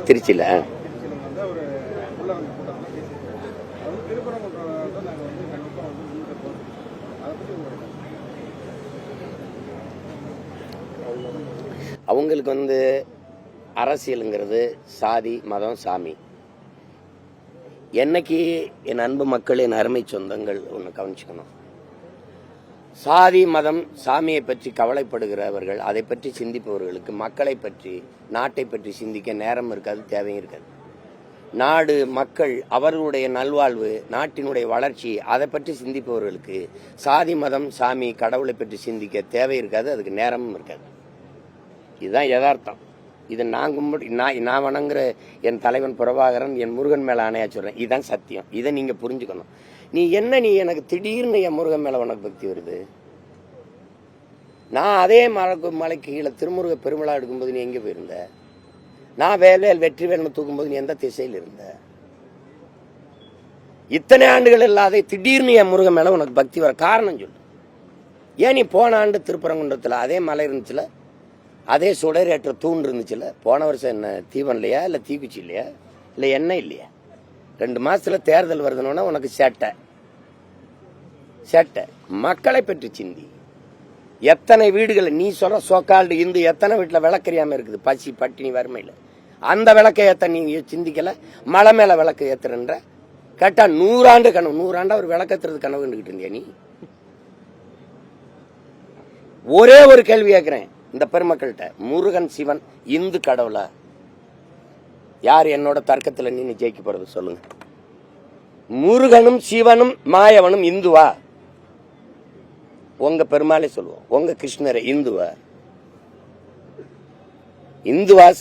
திருச்சியில அவங்களுக்கு அரசியலுங்கிறது சாதி மதம் சாமி. என்னைக்கு என் அன்பு மக்கள் என் அருமை சொந்தங்கள் ஒன்று கவனிச்சுக்கணும். சாதி மதம் சாமியை பற்றி கவலைப்படுகிறவர்கள், அதை பற்றி சிந்திப்பவர்களுக்கு மக்களை பற்றி நாட்டை பற்றி சிந்திக்க நேரம் இருக்காது, தேவையும் இருக்காது. நாடு மக்கள் அவர்களுடைய நல்வாழ்வு நாட்டினுடைய வளர்ச்சி அதை பற்றி சிந்திப்பவர்களுக்கு சாதி மதம் சாமி கடவுளை பற்றி சிந்திக்க தேவை இருக்காது, அதுக்கு நேரமும் இருக்காது. இதுதான் யதார்த்தம். இது நான் வணங்குற என் தலைவன் பிரபாகரன் என் முருகன் மேல ஆணையா சொல்றேன். இதுதான் சத்தியம். இதை நீங்க புரிஞ்சுக்கணும். நீ எனக்கு திடீர்னு என் முருகன் மேல உனக்கு பக்தி வருது? நான் அதே மலைக்கு கீழே திருமுருக பெருமிழா எடுக்கும்போது நீ எங்க போயிருந்த? நான் வெற்றி வேலை தூக்கும்போது நீ எந்த திசையில் இருந்த? இத்தனை ஆண்டுகள் இல்லாத திடீர்னு என் முருகன் மேல உனக்கு பக்தி வர காரணம் சொல்லு. ஏன் நீ போன ஆண்டு திருப்பரங்குன்றத்துல அதே மலை இருந்துச்சுல, அதே சுடரேற்ற தூண் இருந்துச்சுல, போன வருஷம் என்ன தீபம் இல்லையா, இல்ல தீக்குச்சி இல்லையா, இல்ல எண்ணெய் இல்லையா? 2 மாசத்துல தேர்தல் வருதுன்னா உனக்கு சேட்டை. மக்களை பற்றி சிந்தி. எத்தனை வீடுகள் நீ சொல்ற சோக்கால்டு இந்து எத்தனை வீட்டுல விளக்கறியாம இருக்குது, பசி பட்டினி வறுமையில. அந்த விளக்கை ஏத்த நீ சிந்திக்கல. மலை மேல விளக்கு ஏத்துறன்ற கேட்டா 100 ஆண்டு கனவு, 100 ஆண்டா ஒரு விளக்கத்துறது கனவு கண்டுகிட்டு இருந்தியா நீ? ஒரே ஒரு கேள்வி கேட்கிறேன் இந்த பெருமக்கள்கிட்ட, முருகன் சிவன் இந்து கடவுளா? யார் என்னோட தர்க்கத்துல நின்று ஜெயிக்க போறது சொல்லுங்க. முருகனும் சிவனும் மாயவனும் இந்துவா? உங்க பெருமாளே சொல்லுவோம். உங்க கிருஷ்ணரை இந்துவா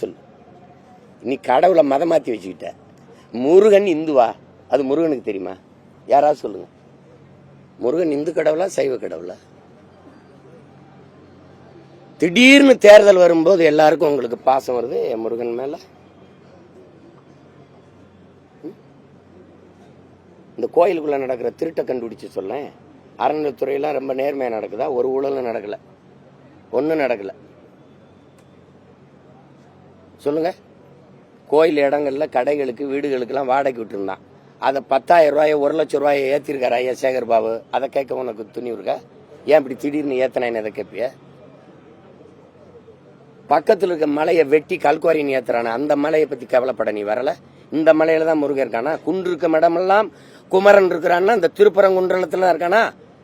சொல்லு. நீ கடவுளை மதம் மாத்தி வச்சுக்கிட்ட. முருகன் இந்துவா? அது முருகனுக்கு தெரியுமா? யாராவது சொல்லுங்க. முருகன் இந்து கடவுளா சைவ கடவுளா? திடீர்னு தேர்தல் வரும்போது எல்லாருக்கும் உங்களுக்கு பாசம் வருது முருகன் மேல. இந்த கோயிலுக்குள்ள நடக்கிற திருட்டை கண்டுபிடிச்சு சொல்ல. அறநிலைத்துறையெல்லாம் ரொம்ப நேர்மையா நடக்குதா? ஒரு ஊழலும் நடக்கல, ஒன்னும் நடக்கல. சொல்லுங்க. கோயில் இடங்கள்ல கடைகளுக்கு வீடுகளுக்கு எல்லாம் வாடகை விட்டு இருந்தான். அதை 10,000 ரூபாய் 1 லட்சம் ரூபாய் ஏத்திருக்காரு ஐயா சேகர் பாபு. அதை கேட்க உனக்கு துணிவு இருக்கா? ஏன் இப்படி திடீர்னு ஏத்தனேன்னு எதை கேட்பிய? பக்கத்தில் இருக்க மலையை வெட்டி கல்குவாரி நீ ஏத்துறான, அந்த மலையை பத்தி கவலைப்பட நீ வரல. இந்த மலையில தான் முருகன் இருக்கானா? குன்று இருக்க இடமெல்லாம் குமரன் இருக்கிறான்னா இந்த திருப்பரங்குன்றத்துல இருக்கானா?